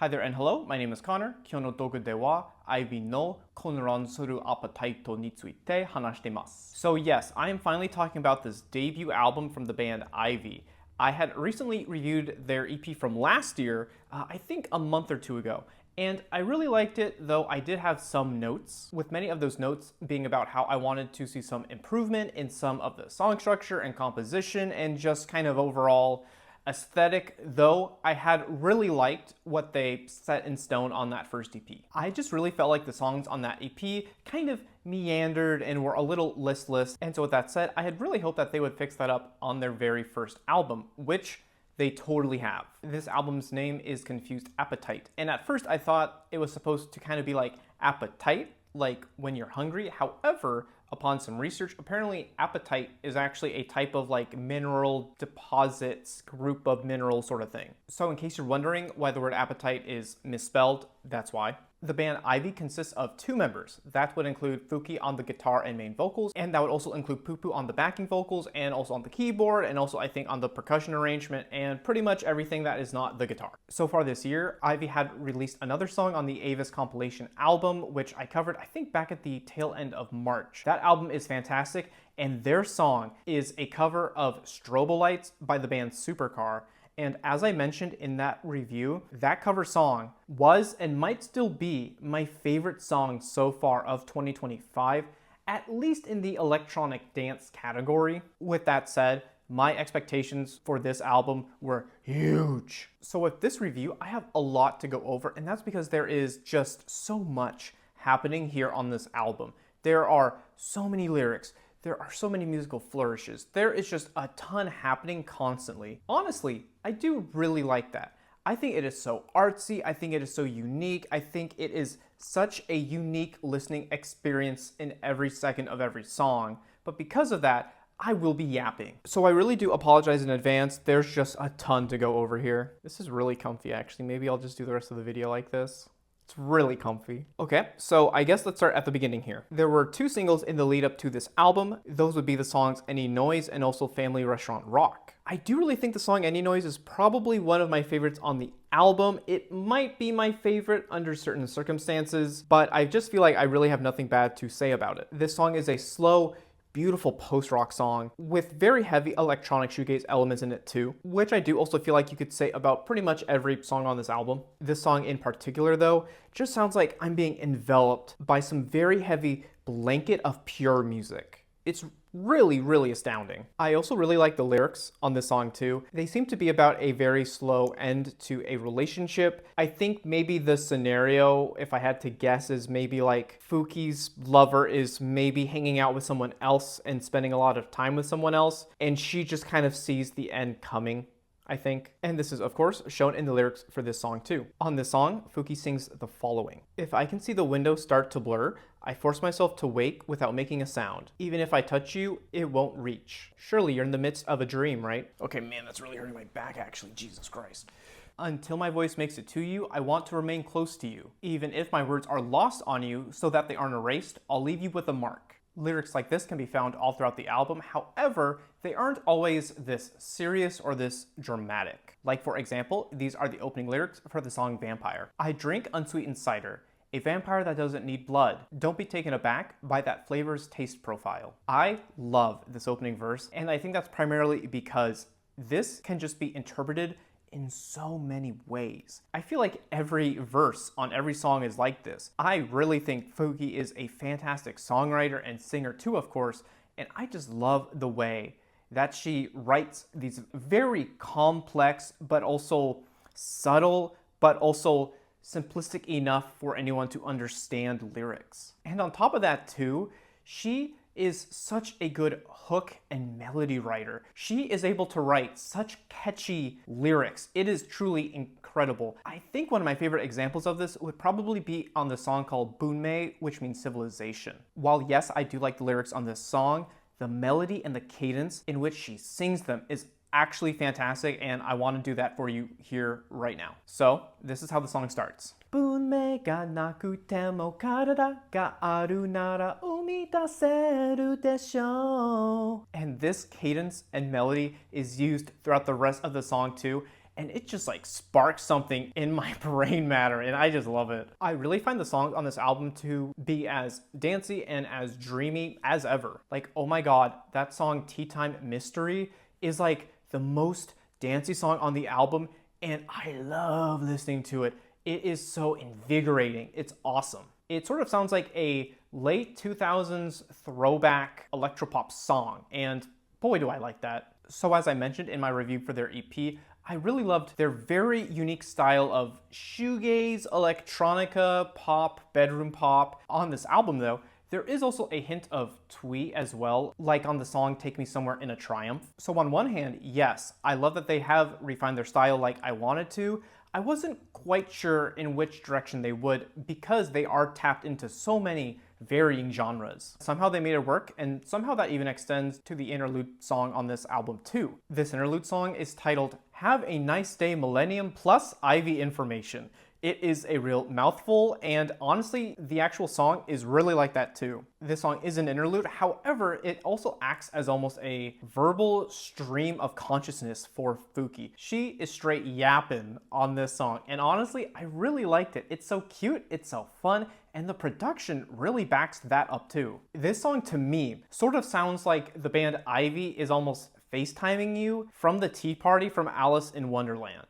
Hi there and hello, my name is Connor. 今日の動画では iVy の混乱するアパタイトについて話しています。So yes, I am finally talking about this debut album from the band iVy. I had recently reviewed their EP from last year, I think a month or two ago. And I really liked it, though I did have some notes, with many of those notes being about how I wanted to see some improvement in some of the song structure and composition and just kind of overall aesthetic, though I had really liked what they set in stone on that first EP. I just really felt like the songs on that EP kind of meandered and were a little listless, and so with that said, I had really hoped that they would fix that up on their very first album, which they totally have. This album's name is Confused Apatite, and at first I thought it was supposed to kind of be like appetite, like when you're hungry. However, upon some research, apparently apatite is actually a type of like mineral deposits, group of minerals sort of thing. So in case you're wondering why the word appetite is misspelled, that's why. The band iVy consists of two members. That would include Fuki on the guitar and main vocals, and that would also include Pupu on the backing vocals, and also on the keyboard, and also I think on the percussion arrangement, and pretty much everything that is not the guitar. So far this year, iVy had released another song on the Avis compilation album, which I covered I think back at the tail end of March. That album is fantastic, and their song is a cover of Strobolights by the band Supercar. And as I mentioned in that review, that cover song was and might still be my favorite song so far of 2025, at least in the electronic dance category. With that said, my expectations for this album were huge. So with this review, I have a lot to go over, and that's because there is just so much happening here on this album. There are so many lyrics. There are so many musical flourishes. There is just a ton happening constantly. Honestly, I do really like that. I think it is so artsy. I think it is so unique. I think it is such a unique listening experience in every second of every song. But because of that, I will be yapping. So I really do apologize in advance. There's just a ton to go over here. This is really comfy, actually. Maybe I'll just do the rest of the video like this. It's really comfy. Okay, so I guess let's start at the beginning here. There were two singles in the lead up to this album. Those would be the songs Any Noise and also Family Restaurant Rock. I do really think the song Any Noise is probably one of my favorites on the album. It might be my favorite under certain circumstances, but I just feel like I really have nothing bad to say about it. This song is a slow, beautiful post-rock song with very heavy electronic shoegaze elements in it too, which I do also feel like you could say about pretty much every song on this album. This song in particular though, just sounds like I'm being enveloped by some very heavy blanket of pure music. It's really, really astounding. I also really like the lyrics on this song too. They seem to be about a very slow end to a relationship. I think maybe the scenario, if I had to guess, is maybe like Fuki's lover is maybe hanging out with someone else and spending a lot of time with someone else, and she just kind of sees the end coming, I think. And this is, of course, shown in the lyrics for this song too. On this song, Fuki sings the following. If I can see the window start to blur, I force myself to wake without making a sound. Even if I touch you, it won't reach. Surely you're in the midst of a dream, right? Okay, man, that's really hurting my back actually, Jesus Christ. Until my voice makes it to you, I want to remain close to you. Even if my words are lost on you so that they aren't erased, I'll leave you with a mark. Lyrics like this can be found all throughout the album. However, they aren't always this serious or this dramatic. Like for example, these are the opening lyrics for the song Vampire. I drink unsweetened cider, a vampire that doesn't need blood. Don't be taken aback by that flavor's taste profile. I love this opening verse, and I think that's primarily because this can just be interpreted in so many ways. I feel like every verse on every song is like this. I really think Fuki is a fantastic songwriter and singer too, of course, and I just love the way that she writes these very complex, but also subtle, but also simplistic enough for anyone to understand lyrics. And on top of that too, she is such a good hook and melody writer. She is able to write such catchy lyrics. It is truly incredible. I think one of my favorite examples of this would probably be on the song called Bunmei, which means civilization. While yes, I do like the lyrics on this song, the melody and the cadence in which she sings them is actually fantastic, and I want to do that for you here right now. So this is how the song starts. Bunmei ga nakute mo karada ga aru nara umitaseru desho. And this cadence and melody is used throughout the rest of the song too, and it just like sparks something in my brain matter, and I just love it. I really find the songs on this album to be as dancey and as dreamy as ever. Like, oh my god, that song Tea Time Mystery is like the most dancey song on the album, and I love listening to it. It is so invigorating. It's awesome. It sort of sounds like a late 2000s throwback electropop song, and boy do I like that. So as I mentioned in my review for their EP, I really loved their very unique style of shoegaze, electronica, pop, bedroom pop. On this album though, there is also a hint of twee as well, like on the song Take Me Somewhere in a Triumph. So on one hand, yes, I love that they have refined their style like I wanted to. I wasn't quite sure in which direction they would because they are tapped into so many varying genres. Somehow they made it work, and somehow that even extends to the interlude song on this album too. This interlude song is titled Have a Nice Day Millennium plus iVy Information. It is a real mouthful, and honestly, the actual song is really like that too. This song is an interlude, however, it also acts as almost a verbal stream of consciousness for Fuki. She is straight yapping on this song, and honestly, I really liked it. It's so cute, it's so fun, and the production really backs that up too. This song to me sort of sounds like the band iVy is almost FaceTiming you from the tea party from Alice in Wonderland.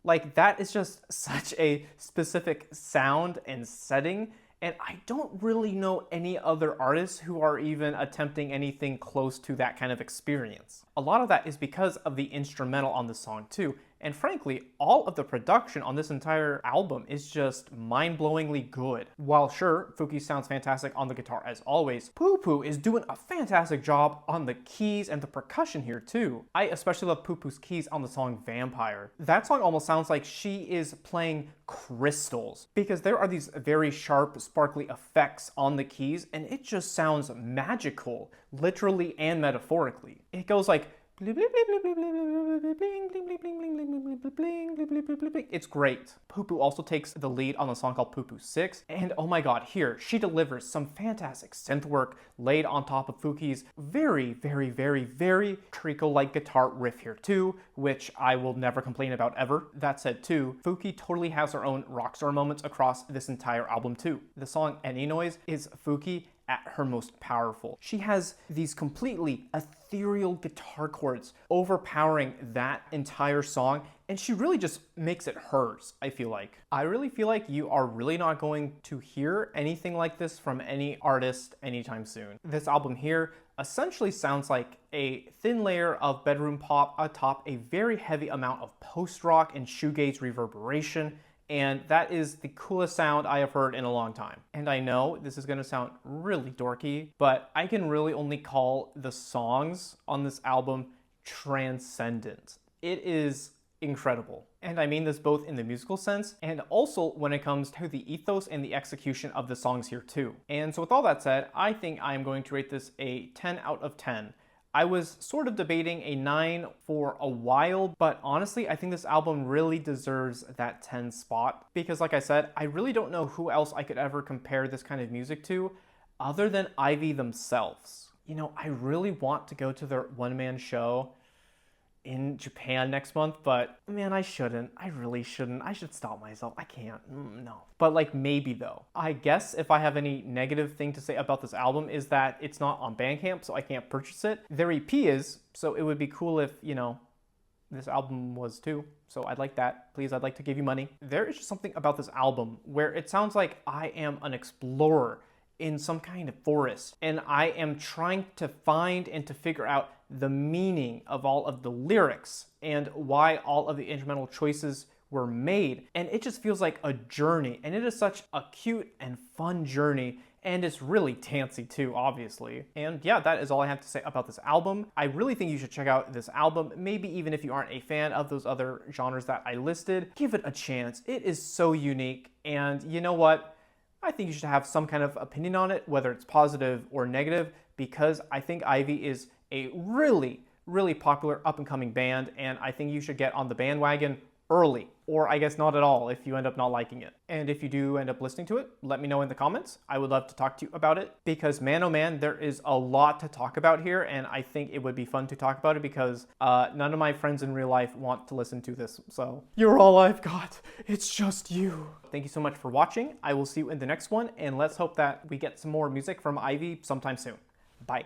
Like, that is just such a specific sound and setting, and I don't really know any other artists who are even attempting anything close to that kind of experience. A lot of that is because of the instrumental on the song too, and frankly, all of the production on this entire album is just mind-blowingly good. While sure, Fuki sounds fantastic on the guitar as always, Pupu is doing a fantastic job on the keys and the percussion here too. I especially love Pupu's keys on the song Vampire. That song almost sounds like she is playing crystals because there are these very sharp, sparkly effects on the keys, and it just sounds magical, literally and metaphorically. It goes like it's great. Pupu also takes the lead on the song called Pupu 6, and oh my god, here, she delivers some fantastic synth work laid on top of Fuki's very treacle-like guitar riff here too, which I will never complain about ever. That said too, Fuki totally has her own rockstar moments across this entire album too. The song Any Noise is Fuki at her most powerful. She has these completely ethereal guitar chords overpowering that entire song, and she really just makes it hers, I feel like. I really feel like you are really not going to hear anything like this from any artist anytime soon. This album here essentially sounds like a thin layer of bedroom pop atop a very heavy amount of post-rock and shoegaze reverberation, and that is the coolest sound I have heard in a long time. And I know this is gonna sound really dorky, but I can really only call the songs on this album transcendent. It is incredible. And I mean this both in the musical sense and also when it comes to the ethos and the execution of the songs here too. And so with all that said, I think I'm going to rate this a 10 out of 10. I was sort of debating a 9 for a while, but honestly, I think this album really deserves that 10 spot because like I said, I really don't know who else I could ever compare this kind of music to other than iVy themselves. You know, I really want to go to their one-man show in Japan next month, but man, I shouldn't. I really shouldn't. I should stop myself. I can't. No. But like maybe though. I guess if I have any negative thing to say about this album is that it's not on Bandcamp, so I can't purchase it. Their EP is, so it would be cool if, you know, this album was too. So I'd like that. Please, I'd like to give you money. There is just something about this album where it sounds like I am an explorer in some kind of forest, and I am trying to find and to figure out the meaning of all of the lyrics and why all of the instrumental choices were made. And it just feels like a journey, and it is such a cute and fun journey, and it's really dancey too, obviously. And yeah, that is all I have to say about this album. I really think you should check out this album, maybe even if you aren't a fan of those other genres that I listed. Give it a chance. It is so unique, and you know what? I think you should have some kind of opinion on it, whether it's positive or negative, because I think iVy is a really popular up-and-coming band, and I think you should get on the bandwagon early, or I guess not at all if you end up not liking it. And if you do end up listening to it, let me know in the comments. I would love to talk to you about it because man, oh man, there is a lot to talk about here, and I think it would be fun to talk about it because none of my friends in real life want to listen to this, so you're all I've got. It's just you. Thank you so much for watching. I will see you in the next one, and let's hope that we get some more music from iVy sometime soon. Bye.